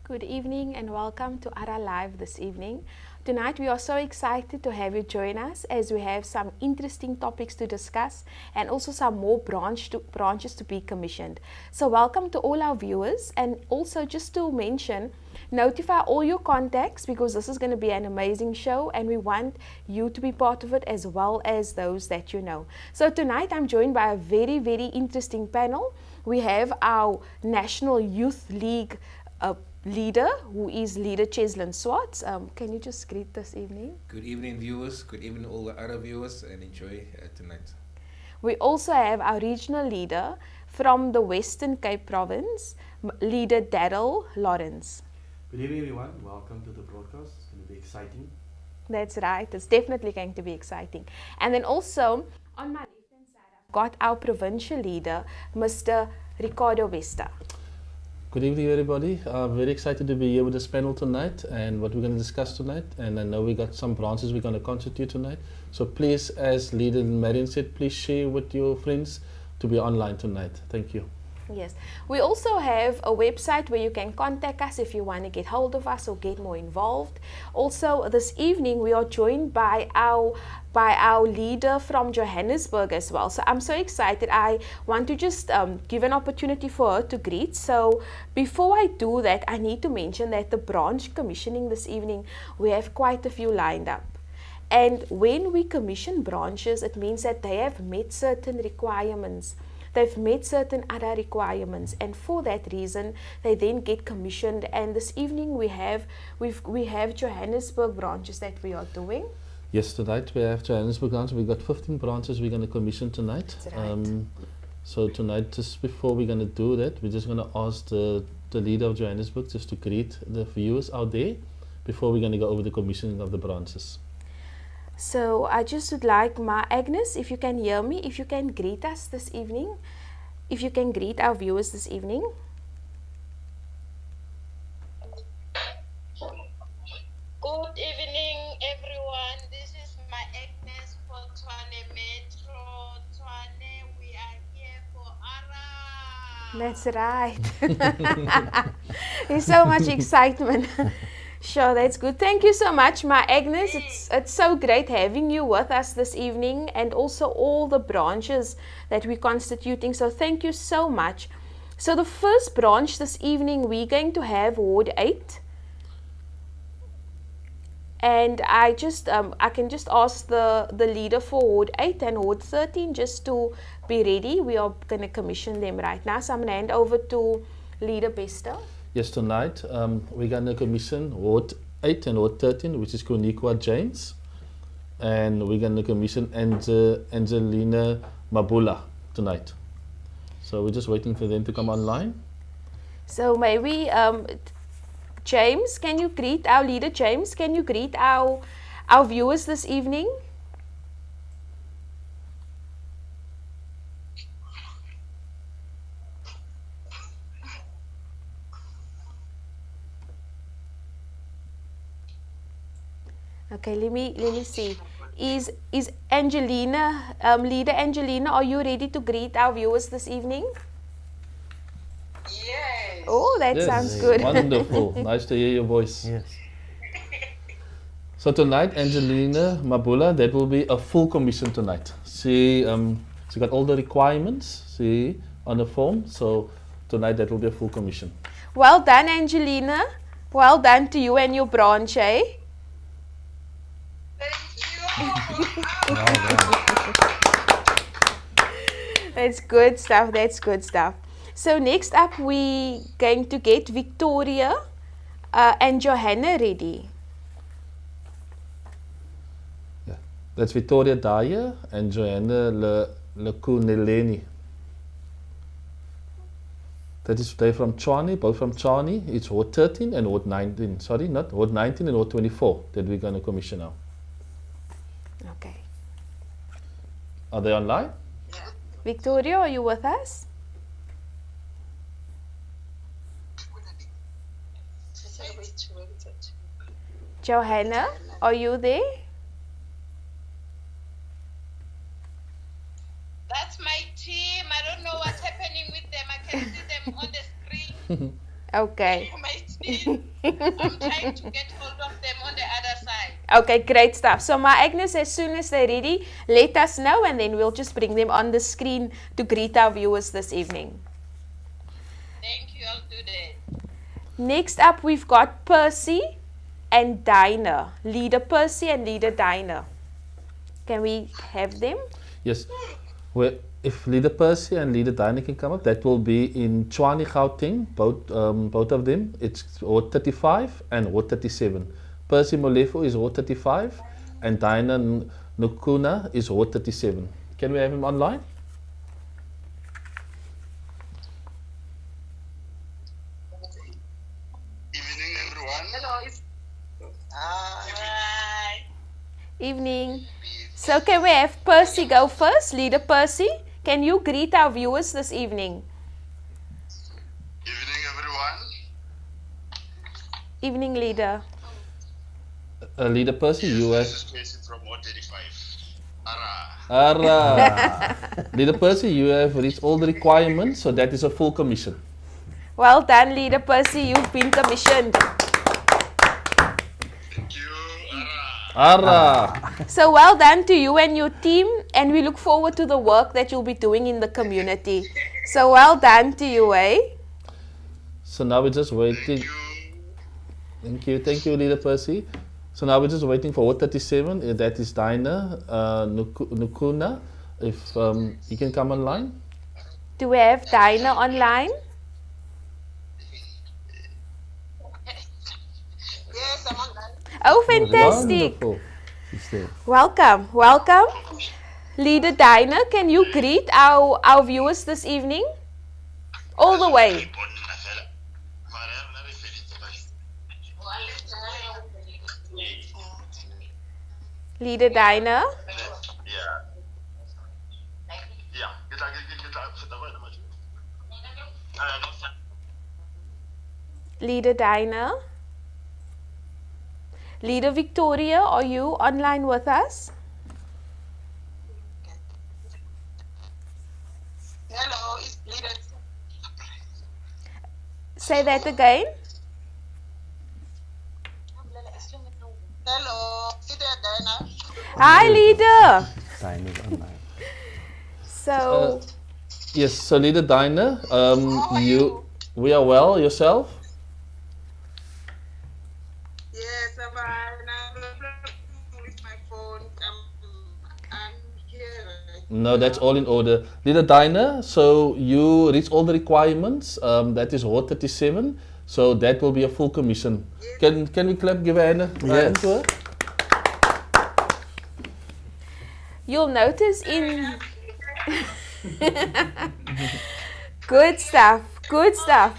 Good evening and welcome to ARA Live this evening. Tonight we are so excited to have you join us as we have some interesting topics to discuss and also some more branches to be commissioned. So welcome to all our viewers, and also just to mention, notify all your contacts because this is going to be an amazing show and we want you to be part of it as well as those that you know. So tonight I'm joined by a very interesting panel. We have our National Youth League leader, who is leader Cheslin Swartz. Can you just greet this evening? Good evening, viewers. Good evening, all the other viewers, and enjoy tonight. We also have our regional leader from the Western Cape province, leader Daryl Lawrence. Good evening, everyone. Welcome to the broadcast. It's going to be exciting. That's right. It's definitely going to be exciting. And then also, on my left-hand side, I've got our provincial leader, Mr. Ricardo Vesta. Good evening, everybody. I'm very excited to be here with this panel tonight and what we're going to discuss tonight. And I know we got some branches we're going to constitute tonight. So please, as Leader Marion said, please share with your friends to be online tonight. Thank you. Yes. We also have a website where you can contact us if you want to get hold of us or get more involved. Also, this evening we are joined by our leader from Johannesburg as well. So I'm so excited. I want to just give an opportunity for her to greet. So before I do that, I need to mention that the branch commissioning this evening, we have quite a few lined up. And when we commission branches, it means that they have met certain requirements. They've met certain other requirements, and for that reason they then get commissioned. And this evening we have Johannesburg branches that we are doing. Yes, tonight we have Johannesburg branches. We've got 15 branches we're going to commission tonight. That's right. So tonight, just before we're going to do that, we're just going to ask the leader of Johannesburg just to greet the viewers out there before we're going to go over the commissioning of the branches. So I just would like Agnes, if you can hear me, if you can greet us this evening, if you can greet our viewers this evening. Good evening, everyone. This is my Agnes for Tshwane Metro. Tshwane, we are here for ARA. That's right. There's so much excitement. Sure, that's good. Thank you so much, Agnes. It's so great having you with us this evening, and also all the branches that we're constituting. So thank you so much. So the first branch this evening, we're going to have Ward 8. And I can just ask the leader for Ward 8 and Ward 13 just to be ready. We are going to commission them right now. So I'm going to hand over to Leader Bester. Yes, tonight we're going to commission Ward 8 and Ward 13, which is Koniqua James. And we're going to commission Angelina Mabula tonight. So we're just waiting for them to come online. So maybe, James, can you greet our leader? James, can you greet our viewers this evening? Okay, let me see. Is Angelina, leader Angelina, are you ready to greet our viewers this evening? Yes. Oh, that Yes. sounds good. Wonderful. Nice to hear your voice. Yes. So tonight, Angelina Mabula, that will be a full commission tonight. She got all the requirements, on the form. So tonight, that will be a full commission. Well done, Angelina. Well done to you and your branch, eh? Thank you. That's good stuff. That's good stuff. So next up, we going to get Victoria and Johanna ready. Yeah, that's Victoria Dyer and Johanna Lekuneleni. That is they from Tshwane, both from Tshwane. It's Ward 13 and Ward 19. Sorry, not Ward 19 and Ward 24 that we're going to commission now. Okay. Are they online? Victoria, are you with us? Johanna, are you there? That's my team. I don't know what's happening with them. I can see them on the screen. Okay. My team. in. I'm trying to get hold of them on the other side. Okay, great stuff. So, my Agnes, as soon as they're ready, let us know and then we'll just bring them on the screen to greet our viewers this evening. Thank you, I'll do that. Next up, we've got Percy and Dinah. Leader Percy and Leader Dinah. Can we have them? Yes. Well, if Leader Percy and Leader Dinah can come up, that will be in Tshwane Gauteng, both of them. It's Ward 35 and Ward 37. Percy Molefe is Ward 35 and Dinah Nukuna is Ward 37. Can we have him online? Evening, everyone. Bye. Evening. So, can we have Percy go first? Leader Percy, can you greet our viewers this evening? Evening, everyone. Evening, Leader. Leader Percy, you have... This is Casey from Ward 35. ARA. ARA. Leader Percy, you have reached all the requirements, so that is a full commission. Well done, Leader Percy. You've been commissioned. Thank you, ARA. ARA. So, well done to you and your team, and we look forward to the work that you'll be doing in the community. So, well done to you, eh? So now we're just waiting. Thank you. Thank you, Leader Percy. So now we're just waiting for Ward 37. That is Dinah Nukuna. If you can come online. Do we have Dinah online? Yes, I'm on that. Oh, fantastic. Wonderful. Welcome, welcome. Leader Dinah, can you greet our viewers this evening? All the way. Leader Dinah. Yeah. Leader Dinah. Leader Victoria, are you online with us? Hello, it's Leader. Say that again. Hello, Leader Diana. Hi, Leader. So, Yes, so Leader Dinah, we are well, yourself? Yes, I'm with my phone. I'm here. No, that's all in order. Leader Dinah, so you reach all the requirements. That is Ward 37. So that will be a full commission. Can we clap, give a hand to her? you'll notice in... Good stuff, good stuff.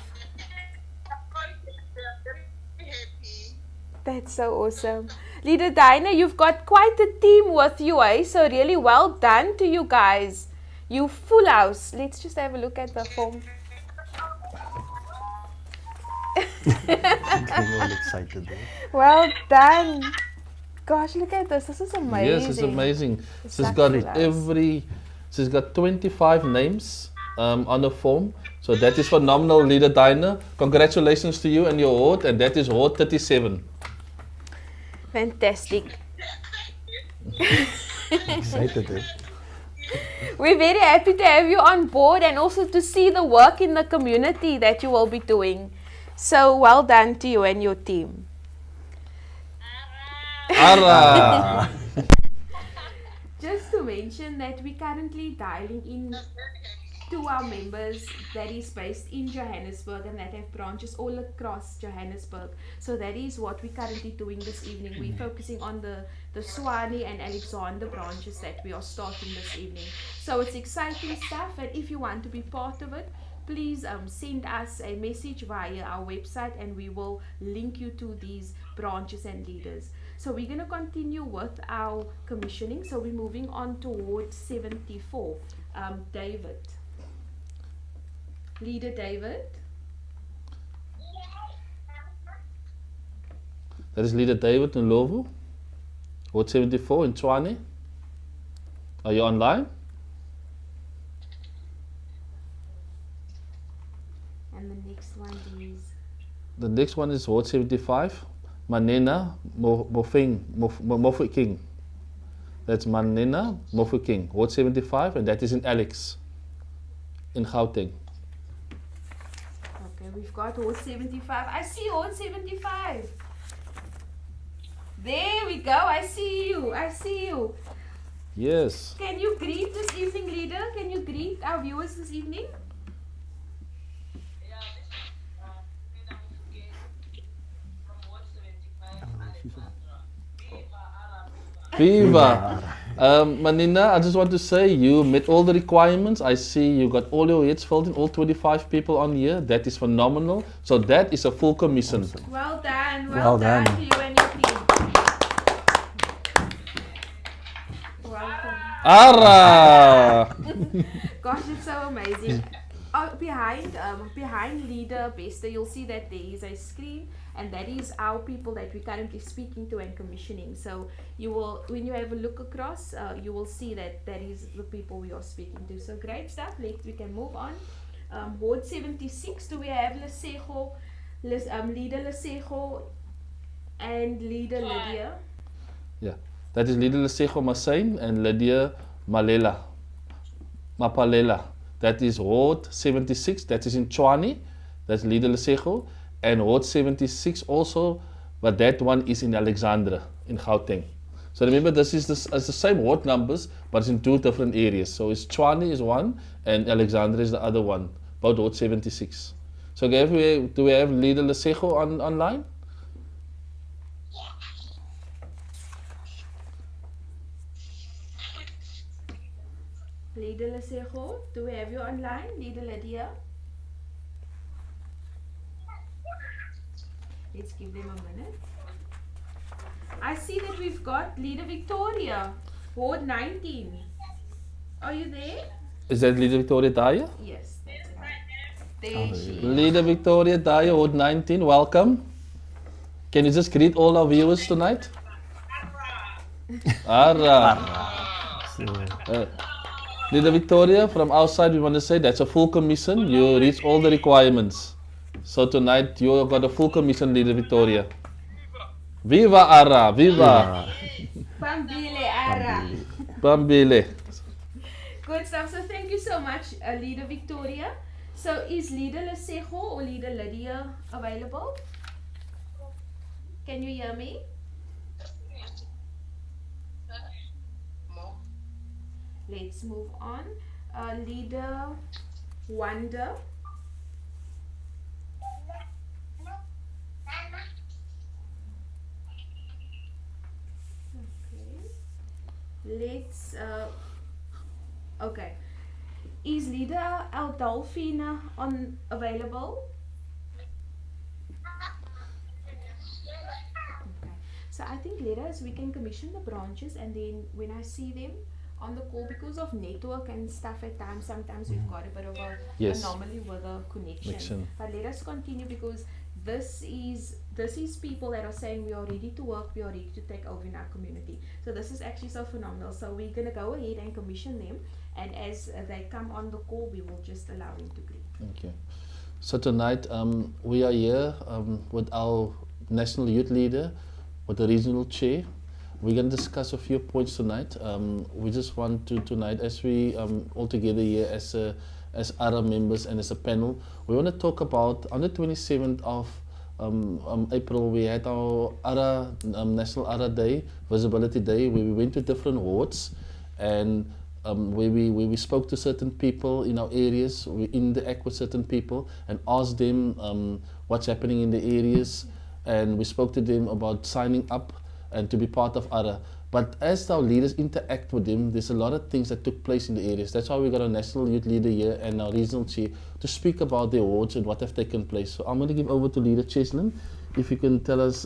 That's so awesome. Leader Dinah, you've got quite a team with you, eh? So really well done to you guys. You full house. Let's just have a look at the form. All excited. Well done. Gosh, look at this. This is amazing. Yes, it's amazing. It's She's got 25 names on the form. So that is phenomenal, Leader Dinah. Congratulations to you and your ward, and that is Ward 37. Fantastic. Excited, eh? We're very happy to have you on board and also to see the work in the community that you will be doing. So well done to you and your team. ARA. Just to mention that we're currently dialing in to our members that is based in Johannesburg and that have branches all across Johannesburg. So that is what we're currently doing this evening. We're focusing on the Tshwane and Alexander branches that we are starting this evening. So it's exciting stuff, and if you want to be part of it, please send us a message via our website and we will link you to these branches and leaders. So we're going to continue with our commissioning. So we're moving on toward 74. David. Leader David. That is Leader David in Lovu. Ward 74 in Tshwane. Are you online? And the next one is The next one is Ward 75, Manena Mofokeng. That's Manena Mofokeng, Ward 75, and that is in Alex, in Gauteng. Okay, we've got Ward 75. I see Ward 75. There we go. I see you. I see you. Yes. Can you greet this evening, leader? Can you greet our viewers this evening? Viva! Manina, I just want to say you met all the requirements. I see you got all your heads filled in, all 25 people on here. That is phenomenal. So that is a full commission. Awesome. Well done. Well done. To you and your team. Welcome. ARA! Gosh, it's so amazing. Behind Leader Bester, you'll see that there is a screen, and that is our people that we're currently speaking to and commissioning. So you will, when you have a look across, you will see that that is the people we are speaking to. So great stuff. We can move on. Ward 76, do we have Lesego, Leader Lesego and Leader Lydia? Yeah, that is Leader Lesego Masain and Lydia Mapalela. That is Ward 76, that is in Tshwane, that's Leader Lesego, and Ward 76 also, but that one is in Alexandra, in Gauteng. So remember, it's the same ward numbers, but it's in two different areas. So it's Tshwane is one, and Alexandra is the other one, about Ward 76. So do we have Leader Lesego online? Leader Lesego, do we have you online? Leader Lydia? Let's give them a minute. I see that we've got Leader Victoria, Ward 19. Are you there? Is that Leader Victoria Daya? Yes, that's it. There she is. Leader Victoria Daya, Ward 19, welcome. Can you just greet all our viewers tonight? ARA. Leader Victoria, from our side, we want to say that's a full commission. You reach all the requirements. So tonight, you got a full commission, Leader Victoria. Viva ARA! Viva! Pambile Ara. Bambile. Good stuff. So thank you so much, Leader Victoria. So is Leader Lesego or Leader Lydia available? Can you hear me? Let's move on. Leader Wonder. Okay. Okay. Is Leader Aldolfina available? Okay. So I think leaders, we can commission the branches, and then when I see them on the call, because of network and stuff at times, sometimes we've got a bit of a anomaly with the connection. But let us continue, because this is people that are saying we are ready to work, we are ready to take over in our community. So this is actually so phenomenal. So we're gonna go ahead and commission them, and as they come on the call, we will just allow them to greet. Thank you. So tonight we are here with our national youth leader, with the regional chair. We're going to discuss a few points tonight. We just want to tonight, as we all together here as ARA members and as a panel, we want to talk about on the 27th of April, we had our ARA, National ARA Day, Visibility Day, where we went to different wards, and where we spoke to certain people in our areas, we interact with certain people and asked them what's happening in the areas, and we spoke to them about signing up and to be part of ARA. But as our leaders interact with them, there's a lot of things that took place in the areas. That's why we got our national youth leader here and our regional chief to speak about their wards and what have taken place. So I'm going to give over to Leader Cheslin. If you can tell us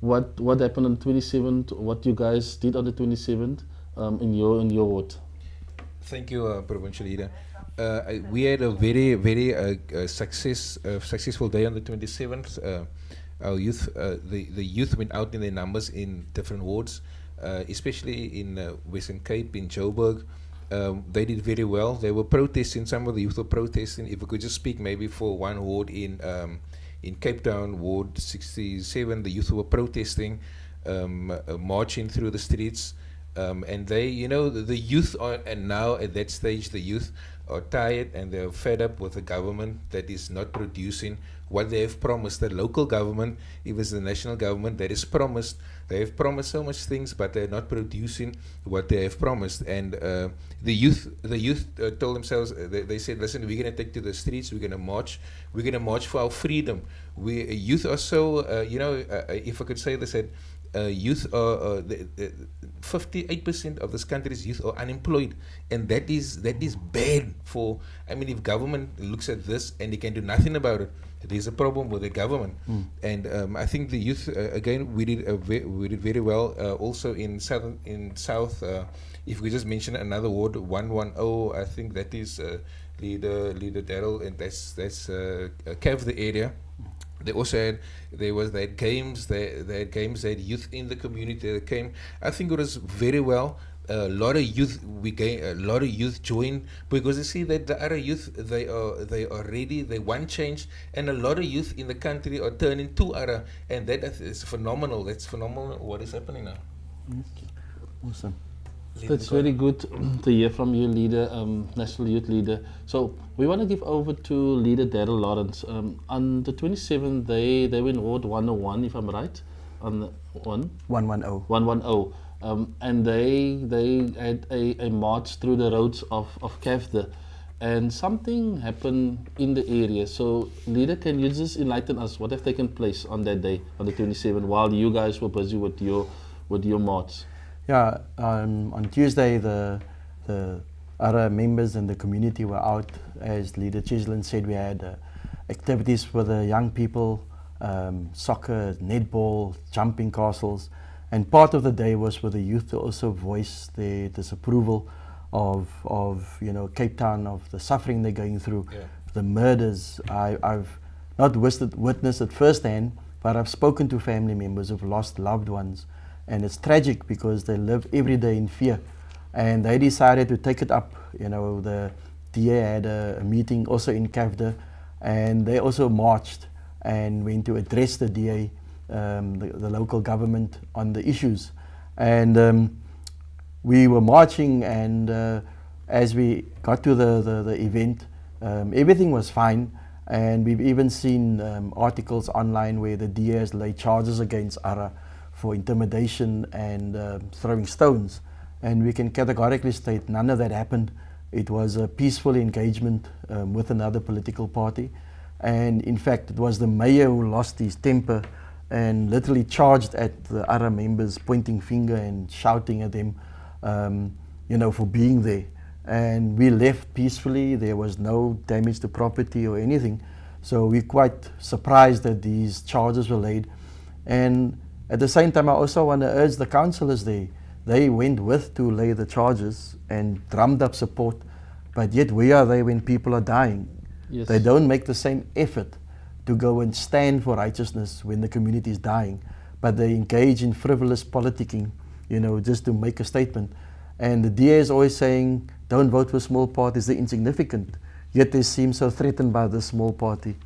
what happened on the 27th, what you guys did on the 27th in your ward. Thank you, Provincial Leader. We had a very successful day on the 27th. Our youth, the youth went out in their numbers in different wards, especially in Western Cape, in Joburg. They did very well. They were protesting. Some of the youth were protesting. If we could just speak maybe for one ward in in Cape Town, Ward 67, the youth were protesting, marching through the streets. And they, the youth are, and now at that stage, the youth are tired and they're fed up with the government that is not producing what they have promised. The local government, if it's the national government that is promised, they have promised so much things, but they're not producing what they have promised. And the youth told themselves, they said, listen, we're going to take to the streets, we're going to march for our freedom. We youth are so, if I could say this, that youth are 58% of this country's youth are unemployed, and that is bad for. I mean, if government looks at this and they can do nothing about it, there's a problem with the government. And I think the youth again we did very well. Also in South, if we just mention another ward 110, I think that is leader Daryl, and that's Cav the area. They also had games, they had youth in the community that came. I think it was very well. A lot of youth joined, because they see that the ARA youth, they are ready, they want change, and a lot of youth in the country are turning to ARA, and that is phenomenal. That's phenomenal what is happening now. Awesome. That's very good to hear from you, leader, National Youth Leader. So we want to give over to Leader Daryl Lawrence. On the 27th, they were in Ward 101, if I'm right, on the 110. 110. And they had a march through the roads of Kafda, and something happened in the area. So, leader, can you just enlighten us what have taken place on that day, on the 27th, while you guys were busy with your march? Yeah, on Tuesday, the ARA members and the community were out. As Leader Chislin said, we had activities for the young people, soccer, netball, jumping castles, and part of the day was for the youth to also voice their disapproval of Cape Town, of the suffering they're going through, the murders. I've not witnessed it firsthand, but I've spoken to family members who've lost loved ones. And it's tragic because they live every day in fear. And they decided to take it up. The DA had a meeting also in Kafda, and they also marched and went to address the DA, the local government, on the issues. And we were marching, and as we got to the event, everything was fine. And we've even seen articles online where the DA has laid charges against ARA for intimidation and throwing stones, and we can categorically state none of that happened. It was a peaceful engagement with another political party, and in fact it was the mayor who lost his temper and literally charged at the ARA members, pointing finger and shouting at them for being there. And we left peacefully. There was no damage to property or anything, so we're quite surprised that these charges were laid. And at the same time, I also want to urge the councillors there. They went with to lay the charges and drummed up support, but yet where are they when people are dying? Yes. They don't make the same effort to go and stand for righteousness when the community is dying, but they engage in frivolous politicking, just to make a statement. And the DA is always saying, don't vote for small parties, they're insignificant. Yet they seem so threatened by this small party.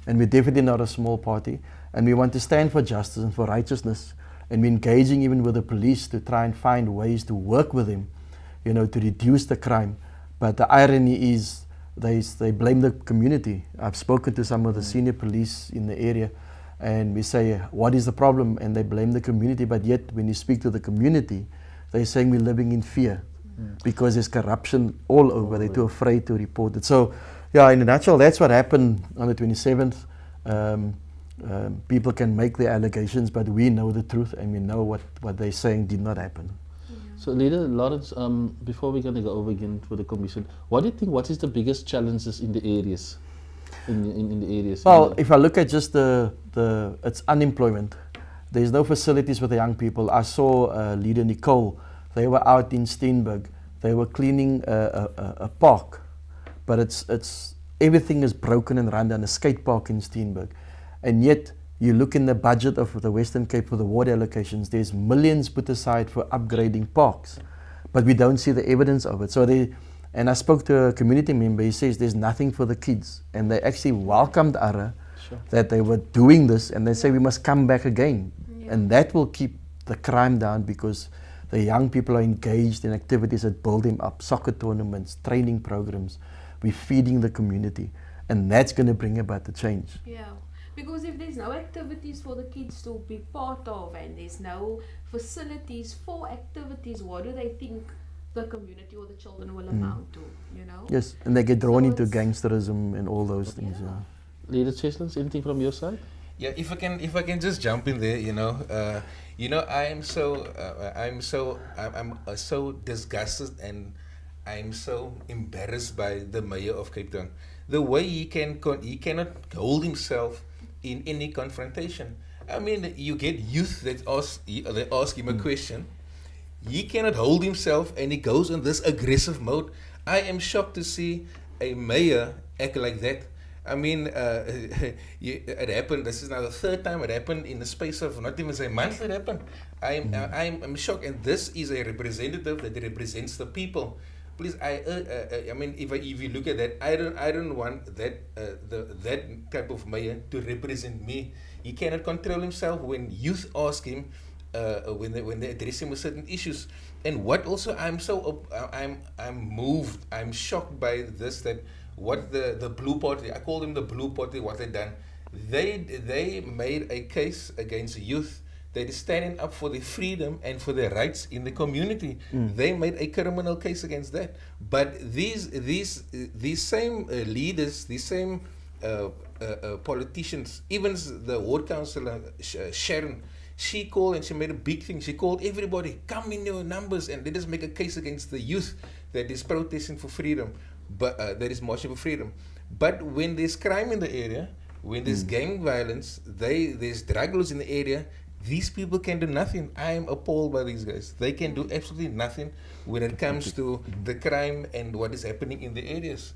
And we're definitely not a small party. And we want to stand for justice and for righteousness. And we're engaging even with the police to try and find ways to work with them, to reduce the crime. But the irony is they blame the community. I've spoken to some of the senior police in the area, and we say, what is the problem? And they blame the community. But yet when you speak to the community, they're saying we're living in fear because there's corruption all over. They're too afraid to report it. So, yeah, in a nutshell, that's what happened on the 27th. People can make their allegations, but we know the truth, and we know what they're saying did not happen. So, Leader Lawrence, before we're going to go over again for the commission, what do you think, what is the biggest challenges in the areas? In the areas? Well, if I look at just it's unemployment. There's no facilities for the young people. I saw Leader Nicole. They were out in Steenberg. They were cleaning a park, but it's everything is broken and run down, a skate park in Steenberg. And yet, you look in the budget of the Western Cape for the ward allocations, there's millions put aside for upgrading parks, but we don't see the evidence of it. And I spoke to a community member, he says there's nothing for the kids, and they actually welcomed ARA that they were doing this, and they say we must come back again. Yeah. And that will keep the crime down, because the young people are engaged in activities that build them up, soccer tournaments, training programs. We're feeding the community, and that's going to bring about the change. Yeah, because if there's no activities for the kids to be part of, and there's no facilities for activities, what do they think the community or the children will amount to, you know? Yes, and they get drawn So into it's- gangsterism and all those things. Yeah. Yeah. Leader Cheslin, anything from your side? Yeah, if I can just jump in there, I'm so disgusted, and I'm so embarrassed by the mayor of Cape Town. The way he cannot hold himself in any confrontation. I mean, you get youth that ask him a question. He cannot hold himself, and he goes in this aggressive mode. I am shocked to see a mayor act like that. I mean, it happened. This is now the third time it happened in the space of not even a month. It happened. I'm shocked, and this is a representative that represents the people. Please, I mean, if you look at that, I don't want that that type of mayor to represent me. He cannot control himself when youth ask him, when they address him with certain issues. And what also I'm moved, I'm shocked by this, that what the Blue Party, I call them the Blue Party, what they done, they made a case against youth that is standing up for their freedom and for their rights in the community. They made a criminal case against that. But these same leaders, these same politicians, even the ward councillor Sharon, she called and she made a big thing. She called everybody, come in your numbers and let us make a case against the youth that is protesting for freedom, but that is marching for freedom. But when there's crime in the area, when there's gang violence, there's drug laws in the area, these people can do nothing. I am appalled by these guys. They can do absolutely nothing when it comes to the crime and what is happening in the areas.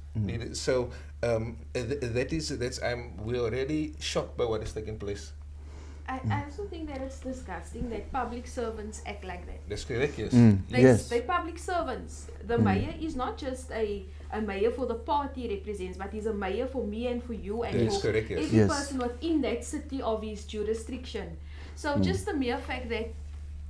So we're already shocked by what is taking place. I also think that it's disgusting that public servants act like that. That's correct, yes. Yes. They're public servants. The mayor is not just a mayor for the party he represents, but he's a mayor for me and for you and That's for correct, yes. every Yes. person within that city of his jurisdiction. So just the mere fact that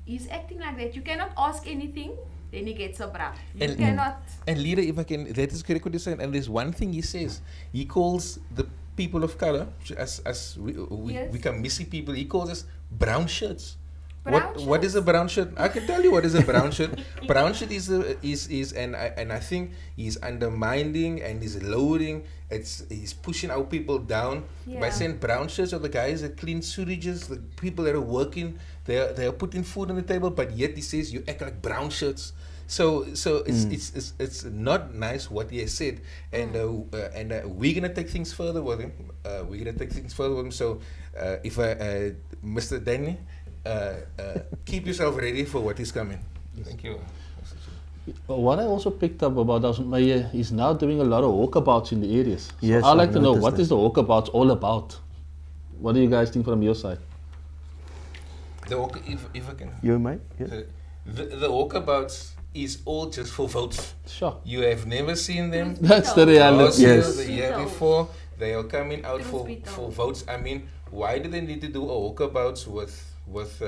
he's acting like that, you cannot ask anything, then he gets a bra. You And- cannot. And leader, if I can, that is correct what you're saying. And there's one thing he says. He calls the people of color, as we Yes. become missing people, he calls us brown shirts. Brown What is a shirts? brown shirt? I can tell you what is a brown shirt. Brown shirt is I think he's undermining and he's lowering. He's pushing our people down by Yeah. saying brown shirts are the guys that clean sewages, the people that are working. They are putting food on the table, but yet he says you act like brown shirts. So it's not nice what he has said, and we're gonna take things further with him. So if Mr. Danny, keep yourself ready for what is coming. Thank you. Well, what I also picked up about us, Mayor, is now doing a lot of walkabouts in the areas. So Yes, I'd like I've to know, noticed what that. is the walkabouts all about? What do you guys think from your side? If I can, You, mate? Yes. the walkabouts is all just for votes. Sure. You have never seen them. That's the Last reality. year, Yes. the year before, they are coming out Truth for be told. votes. I mean, why do they need to do a walkabouts with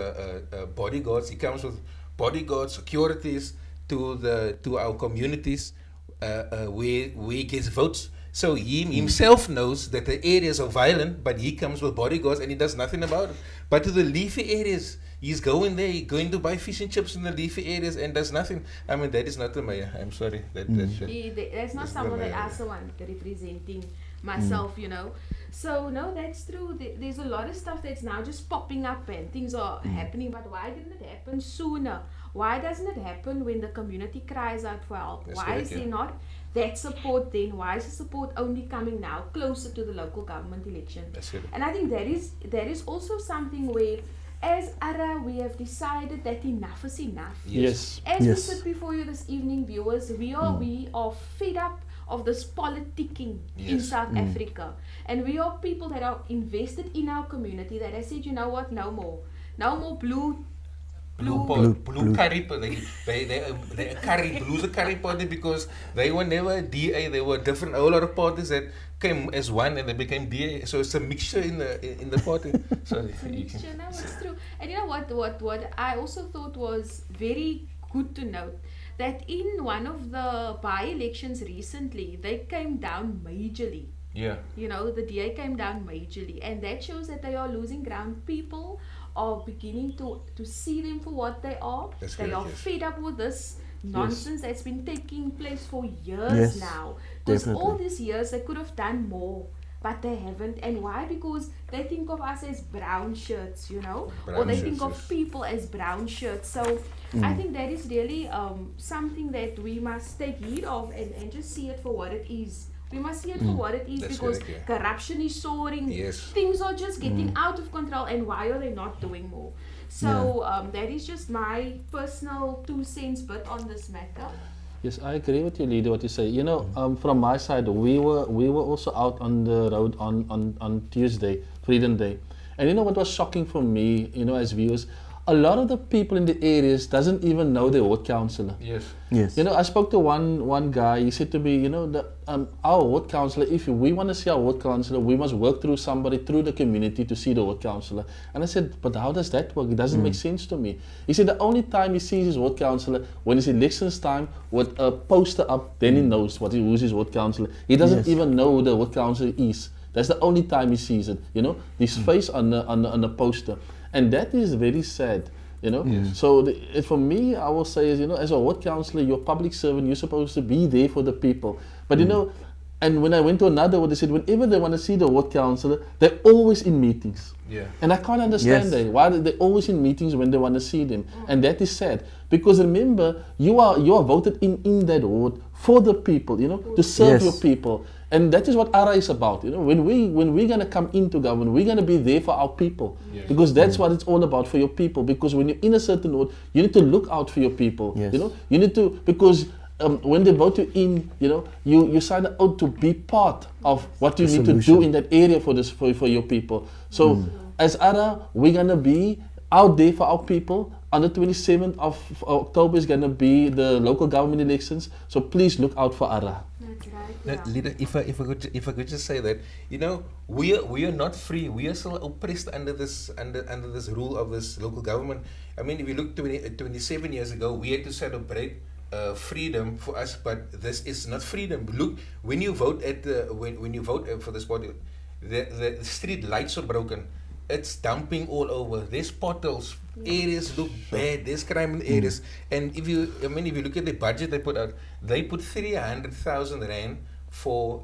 bodyguards? He comes with bodyguards, securities to our communities where he gets votes. So he himself knows that the areas are violent, but he comes with bodyguards and he does nothing about it. But to the leafy areas, he's going there, going to buy fish and chips in the leafy areas and does nothing. I mean, that is not the mayor. I'm sorry. That's That's not That's someone the that I mayor. also want representing myself, you know. So no, that's true. There's a lot of stuff that's now just popping up and things are happening. But why didn't it happen sooner? Why doesn't it happen when the community cries out for help? That's Why correct, is yeah. there not that support then? Why is the support only coming now, closer to the local government election? That's it. And I think that is also something where, as ARA, we have decided that enough is enough. Yes. As we Yes. sit before you this evening, viewers, we are fed up of this politicking in Yes. South Africa. And we are people that are invested in our community that have said, you know what, no more. No more blue blue curry party. They curry blues a curry party because they were never DA. They were different. A whole lot of parties that came as one and they became DA. So it's a mixture in the party. So It's a mixture. No, it's true. And you know what I also thought was very good to note, that in one of the by-elections recently, they came down majorly. Yeah. You know, the DA came down majorly, and that shows that they are losing ground. People are beginning to see them for what they are. That's they correct, are yes. fed up with this nonsense that's been taking place for years Yes, now. Because all definitely. these years they could have done more, but they haven't. And why? Because they think of us as brown shirts, you know, or Brown they shirts, think of yes. people as brown shirts. So I think that is really something that we must take heed of and just see it for what it is. We must see it for what it is, That's because correct, yeah. corruption is soaring. Yes. Things are just getting out of control, and why are they not doing more? So that is just my personal 2 cents bit on this matter. Yes, I agree with you, Leader, what you say. You know, from my side, we were also out on the road on Tuesday, Freedom Day. And you know what was shocking for me, you know, as viewers, a lot of the people in the areas doesn't even know their ward councillor. Yes. Yes. You know, I spoke to one guy. He said to me, you know, our ward councillor, if we want to see our ward councillor, we must work through somebody, through the community, to see the ward councillor. And I said, but how does that work? It doesn't make sense to me. He said the only time he sees his ward councillor when it's elections time with a poster up, then he knows who's his ward councillor. He doesn't Yes. even know who the ward councillor is. That's the only time he sees it. You know, his face on the poster, and that is very sad. You know, so for me, I will say is, you know, as a ward councillor, you're a public servant. You're supposed to be there for the people. But you know, and when I went to another ward, they said whenever they want to see the ward councillor, they're always in meetings. Yeah. And I can't understand Yes. that. Why are they always in meetings when they want to see them? And that is sad, because remember, you are voted in that ward for the people. You know, to serve Yes. your people. And that is what ARA is about. You know, when we're gonna come into government, we're gonna be there for our people, because that's what it's all about, for your people. Because when you're in a certain ward, you need to look out for your people. Yes. You know, you need to, because when they vote you in, you know, you sign an oath to be part of what you need to do solution. in that area for your people. So as ARA, we're gonna be out there for our people. On the 27th of October is gonna be the local government elections. So please look out for ARA. That's right. Now, Leader, if I could just say that, you know, we are not free. We are still oppressed under this rule of this local government. I mean, if you look 27 years ago, we had to celebrate freedom for us, but this is not freedom. Look, when you vote when you vote for this party, the street lights are broken. It's dumping all over. There's potholes. Areas look bad. There's crime in areas. And if you look at the budget they put 300,000 rand for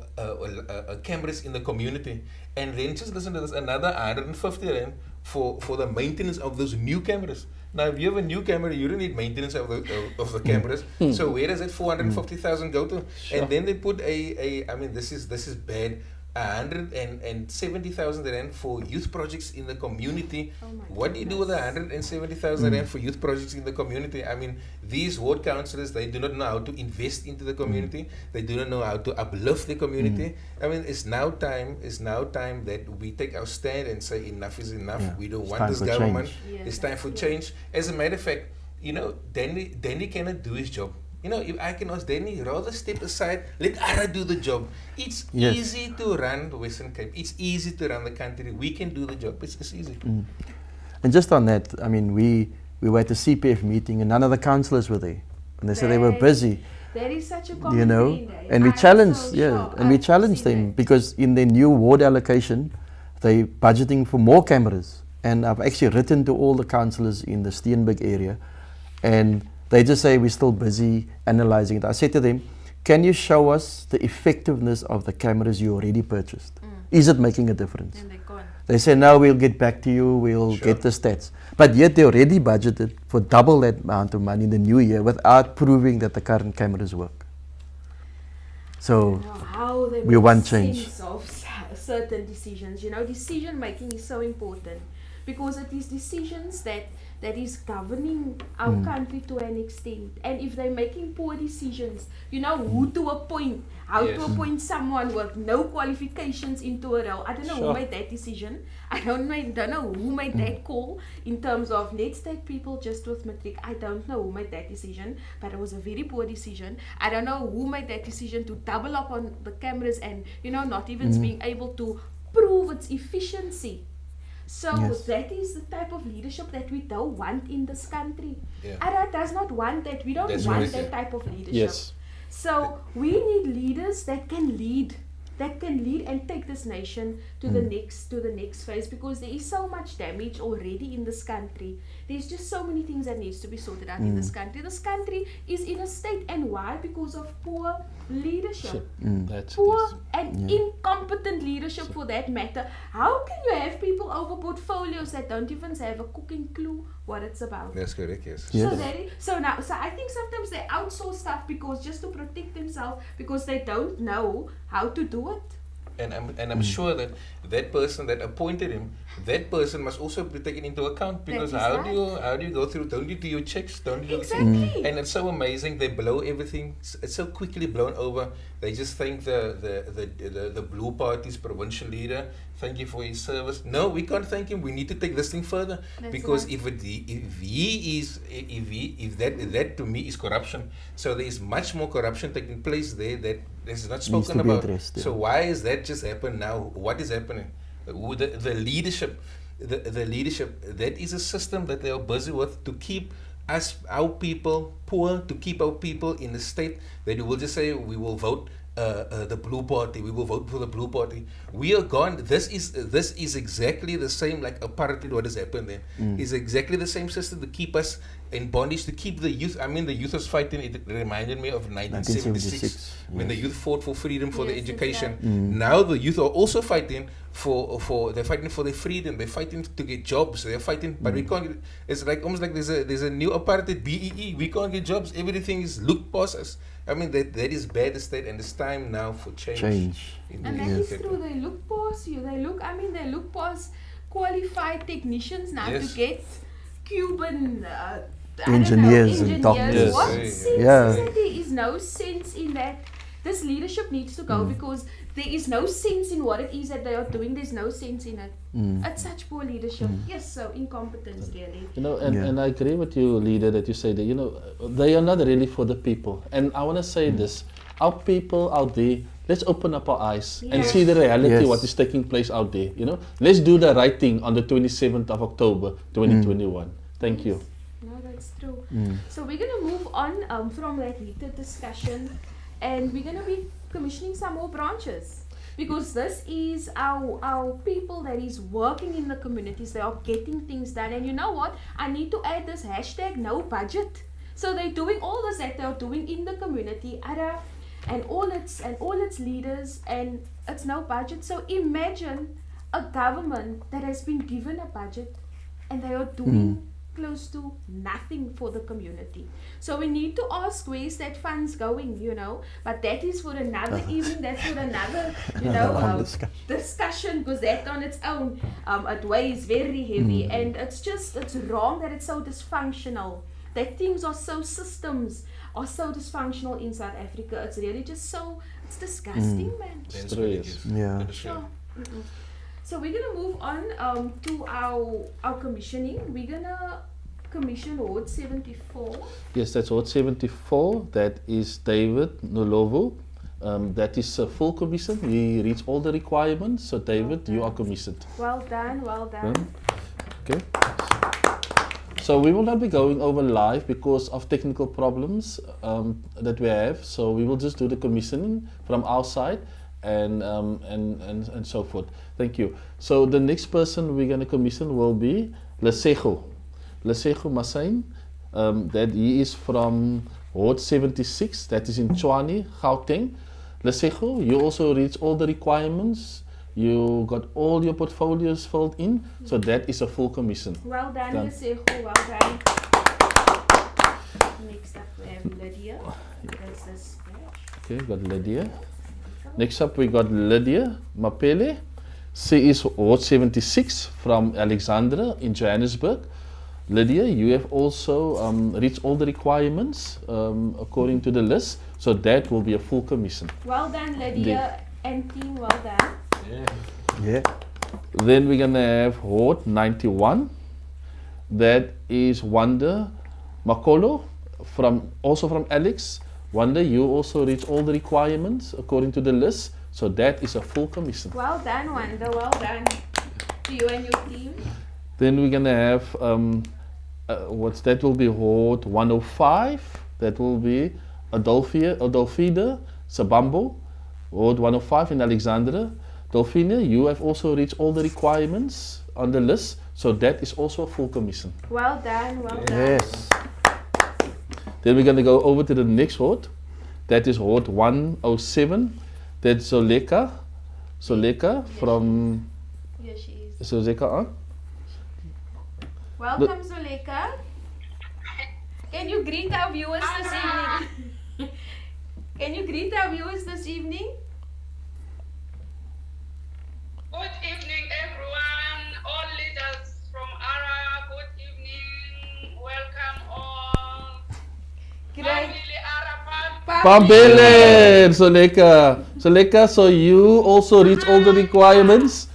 cameras in the community, and then just listen to this, another 150 rand for the maintenance of those new cameras. Now, if you have a new camera, you don't need maintenance of the cameras. So where does that 450,000 go to? Sure. And then they put this is bad. 170,000 rand for youth projects in the community. What do you do with 170,000 rand for youth projects in the community? I mean, these ward councillors, they do not know how to invest into the community. They do not know how to uplift the community. I mean, it's now time that we take our stand and say enough is enough. Yeah. We don't It's want time this for government. change. Yes, It's time for that's change. As a matter of fact, you know, Danny cannot do his job. You know, if I can ask Danny, rather step aside, let ARA do the job. It's Yes. easy to run the Western Cape. It's easy to run the country. We can do the job. It's easy. And just on that, I mean, we were at the CPF meeting and none of the councillors were there. And they said they were Right. busy, That is such a common you know. thing, eh? And we I'm challenged, so yeah, shocked. and we I've challenged seen them that. because in their new ward allocation, they budgeting for more cameras. And I've actually written to all the councillors in the Steenberg area, and they just say we're still busy analysing it. I said to them, can you show us the effectiveness of the cameras you already purchased? Is it making a difference? And they're gone. They say, no, we'll get back to you, we'll get the stats. But yet they already budgeted for double that amount of money in the new year without proving that the current cameras work. So, Know how they we make want change. sense of certain decisions. You know, decision making is so important, because it is decisions that that is governing our country to an extent. And if they're making poor decisions, you know, who to appoint, how Yes. to appoint someone with no qualifications into a role. I don't know Sure. who made that decision. I don't know who made that call in terms of let's take people just with matric. I don't know who made that decision, but it was a very poor decision. I don't know who made that decision to double up on the cameras and, you know, not even being able to prove its efficiency. So Yes. that is the type of leadership that we don't want in this country. Yeah. ARA does not want that. We don't That's want right, that yeah. type of leadership. Yes. So we need leaders that can lead, and take this nation to the next phase, because there is so much damage already in this country. There's just so many things that needs to be sorted out in this country. This country is in a state, and why? Because of poor leadership. That's Poor and incompetent leadership, for that matter. How can you have people over portfolios that don't even have a cooking clue what it's about? That's correct, yes. Yes. So I think sometimes they outsource stuff because just to protect themselves, because they don't know how to do it. And I'm sure that that person that appointed him, that person must also be taken into account, because is how right. do you go through? Don't you do your checks? Don't you do the Exactly. And it's so amazing. They blow everything. It's so quickly blown over. They just thank the Blue Party's provincial leader. Thank you for his service. No, we can't thank him. We need to take this thing further, That's because right. if that to me is corruption. So there is much more corruption taking place there that is not Needs spoken to be about. addressed, yeah. So why is that just happened now? What is happening? The leadership, the leadership, that is a system that they are busy with to keep our people poor, to keep our people in a state that you will just say we will vote the Blue Party, we will vote for the Blue Party. We are gone. This is exactly the same like apartheid. What has happened there is exactly the same system to keep us in bondage, to keep the youth. I mean, the youth was fighting. It reminded me of 1976 when the youth fought for freedom, for the Yes, education. exactly. Now the youth are also fighting for they're fighting for their freedom. They're fighting to get jobs. They're fighting, but we can't get. It's like almost like there's a new apartheid BEE. We can't get jobs. Everything is looked past us. I mean that is bad state, and it's time now for change. In the And that youth is true. They look past you. They look past qualified technicians now Yes. to get Cuban Engineers and doctors. Yes. What Yeah. sense Yeah. is that? There is no sense in that. This leadership needs to go, because there is no sense in what it is that they are doing. There's no sense in it. It's such poor leadership. Yes, so incompetence really. You know, and, Yeah. and I agree with you, leader, that you say that, you know, they are not really for the people. And I want to say this, our people out there, let's open up our eyes and Yes. see the reality, Yes. what is taking place out there, you know. Let's do the right thing on the 27th of October, 2021. Thank you. No, that's true. So we're going to move on from that heated discussion, and we're going to be commissioning some more branches, because this is our people that is working in the communities. They are getting things done. And you know what? I need to add this hashtag no budget. So they're doing all this that they are doing in the community, ARA and all its leaders, and it's no budget. So imagine a government that has been given a budget and they are doing close to nothing for the community. So we need to ask, where's that funds going, you know? But that is for another evening, that's for another, you know, discussion, because that on its own, it weighs very heavy, and it's wrong that it's so dysfunctional, that things are so, systems are so dysfunctional in South Africa. It's really just so, it's disgusting, man. That's True, what it yes. is. Yeah. That is true. Sure. So we're gonna move on to our commissioning. We're gonna commission Ward 74. Yes, that's Ward 74. That is David Nolovo. That is a full commission. He reads all the requirements. So David, you are commissioned. Well done, well done. Okay. So we will not be going over live because of technical problems that we have. So we will just do the commissioning from our side and so forth. Thank you. So the next person we're going to commission will be Lesego Masain. That he is from Ward 76. That is in Tshwane, Gauteng. Lesego, you also reach all the requirements. You got all your portfolios filled in, so that is a full commission. Well done, Done. Lesego, well done. Next up we have Lydia. That's this batch. Okay, got Lydia. Next up we got Lydia Mapele. She is Ward 76 from Alexandra in Johannesburg. Lydia, you have also reached all the requirements according to the list, so that will be a full commission. Well done, Lydia and team. Well done. Yeah. Then we're gonna have Hort 91. That is Wanda Makolo also from Alex. Wanda, you also reach all the requirements according to the list, so that is a full commission. Well done, Wanda. Well done to you and your team. Then we're gonna have that will be Hort 105. That will be Adolfida Sabambo, Hort 105 in Alexandra. Dolphina, you have also reached all the requirements on the list, so that is also a full commission. Well done, well done. Yes. Then we're going to go over to the next Hort. That is Hort 107. That's Zoleka. Zoleka from... Here she is. Zoleka on. Welcome, Zoleka. Can you greet our viewers this evening? Can you greet our viewers this evening? Good evening, everyone. All leaders from ARA, good evening. Welcome all. Great. Family ARA, Pambele, Zoleka, so you also reach all the requirements.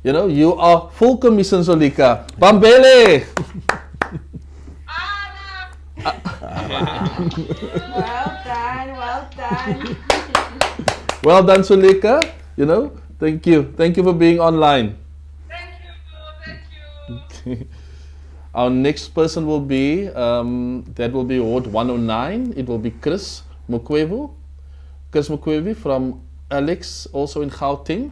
You know, you are full commission, Zoleka. Pambele! Well done, well done. Well done, Zoleka. You know, thank you. Thank you for being online. Thank you. Our next person will be, that will be Hort 109. It will be Chris Mukwevu. Chris Mukwevu from Alex, also in Gauteng.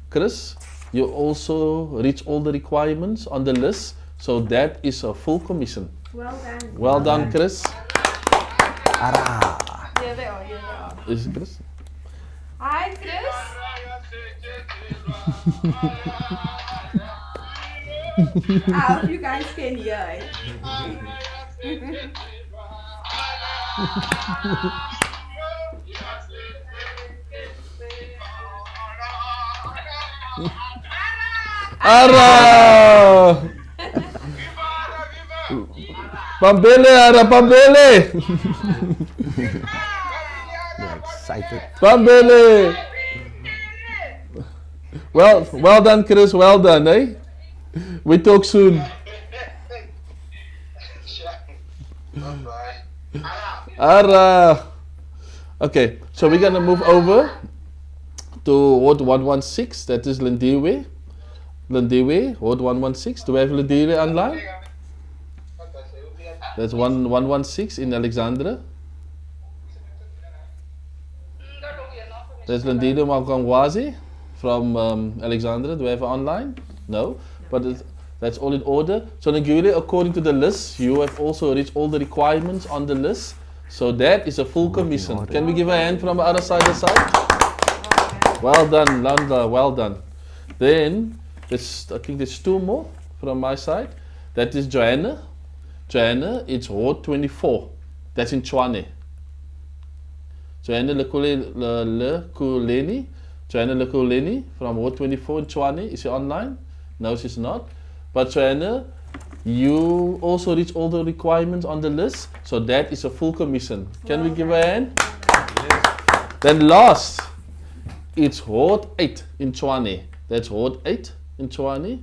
Chris, you also reach all the requirements on the list, so that is a full commission. Well done. Well done, Chris. ARA. Here they are, here they are. Is it Chris? Hi, Chris. I hope you guys can hear it. ARA! Pambele, ARA, Pambele! They're excited. Pambele! Well done, Chris. Well done, eh? We talk soon. ARA! Okay, so we're gonna move over to Hort 116. That is Lindiwe. Lindiwe, Hort 116. Do we have Lindiwe online? That's 116 in Alexandra. There's Lindiwe Makangwazi from Alexandra. Do we have her online? No, but that's all in order. So Ngule, according to the list, you have also reached all the requirements on the list. So that is a full commission. Can we give a hand from the other side? Well done, Landa. Well done. Then I think there's two more from my side. That is Joanna. Joanna, it's Hort 24. That's in Tshwane. Joanna Lekuleni. Joanna Lekuleni from Hort 24 in Tshwane. Is she online? No, she's not. But Joanna, you also reach all the requirements on the list, so that is a full commission. Can we give a hand? Yes. Then last, it's Hort 8 in Tshwane. That's Hort 8 in Tshwane.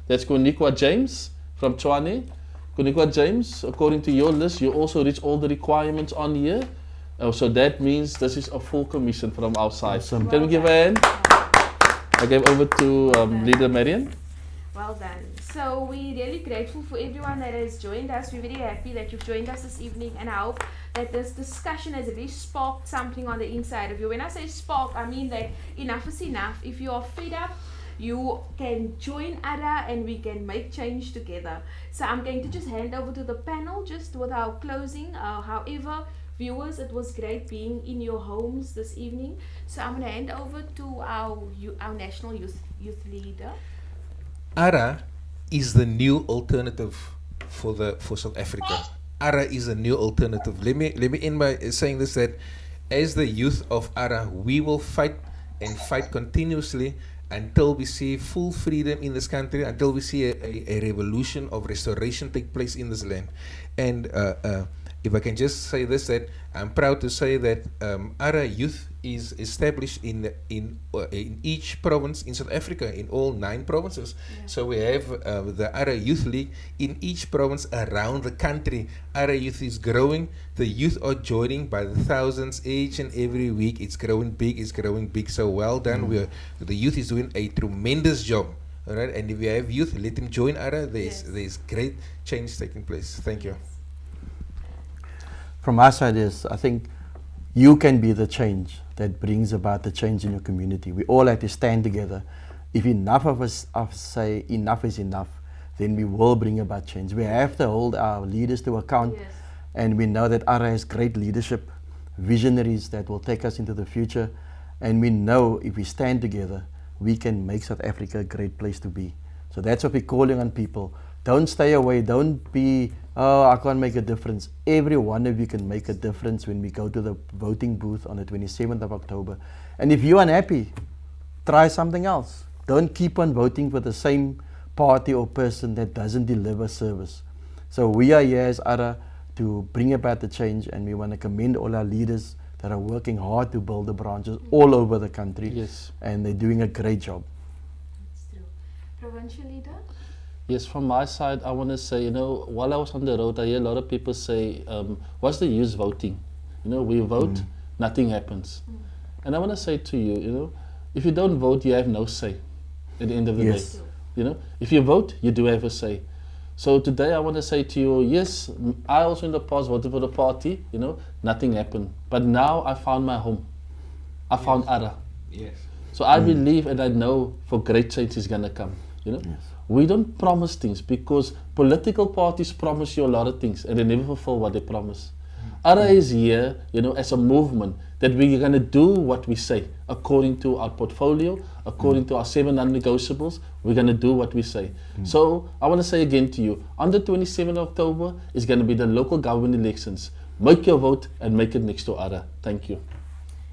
That's Konikwa James from Tshwane. Konikwa James, according to your list, you also reach all the requirements on here. So that means this is a full commission from our side. Awesome. Can we give a hand? I give over to Leader Marian. Well done. So we're really grateful for everyone that has joined us. We're very happy that you've joined us this evening, and I hope that this discussion has really sparked something on the inside of you. When I say spark, I mean that enough is enough. If you are fed up, you can join ARA and we can make change together. So I'm going to just hand over to the panel just with our closing. However, viewers, it was great being in your homes this evening. So I'm going to hand over to our national youth leader. ARA is the new alternative for South Africa. ARA is a new alternative. Let me end by saying this, that as the youth of ARA, we will fight and fight continuously until we see full freedom in this country, until we see a revolution of restoration take place in this land. And if I can just say this, that I'm proud to say that ARA Youth is established in each province in South Africa, in all 9 provinces. Yeah. So we have the ARA Youth League in each province around the country. ARA Youth is growing. The youth are joining by the thousands each and every week. It's growing big. It's growing big. So well done. The youth is doing a tremendous job. All right. And if you have youth, let them join ARA. There's great change taking place. Thank you. From our side is, I think you can be the change that brings about the change in your community. We all have to stand together. If enough of us say enough is enough, then we will bring about change. We have to hold our leaders to account, and we know that ARA has great leadership, visionaries that will take us into the future, and we know if we stand together, we can make South Africa a great place to be. So that's what we're calling on people. Don't stay away, don't be, oh, I can't make a difference. Every one of you can make a difference when we go to the voting booth on the 27th of October. And if you're unhappy, try something else. Don't keep on voting for the same party or person that doesn't deliver service. So we are here as ARA to bring about the change, and we want to commend all our leaders that are working hard to build the branches all over the country. Yes. And they're doing a great job. That's true. Provincial leader? Yes, from my side, I want to say, while I was on the road, I hear a lot of people say, what's the use voting? We vote, nothing happens. And I want to say to you, if you don't vote, you have no say at the end of the day. If you vote, you do have a say. So today I want to say to you, yes, I also in the past voted for the party, nothing happened. But now I found my home. I found ARA. Yes. So I believe and I know for great change is going to come, Yes. We don't promise things because political parties promise you a lot of things and they never fulfill what they promise. ARA is here, as a movement that we're going to do what we say according to our portfolio, according to our 7 non-negotiables. We're going to do what we say. So I want to say again to you, on the 27th of October is going to be the local government elections. Make your vote and make it next to ARA. Thank you.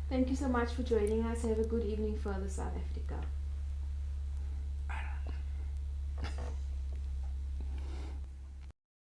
Thank you so much for joining us. Have a good evening further, South Africa.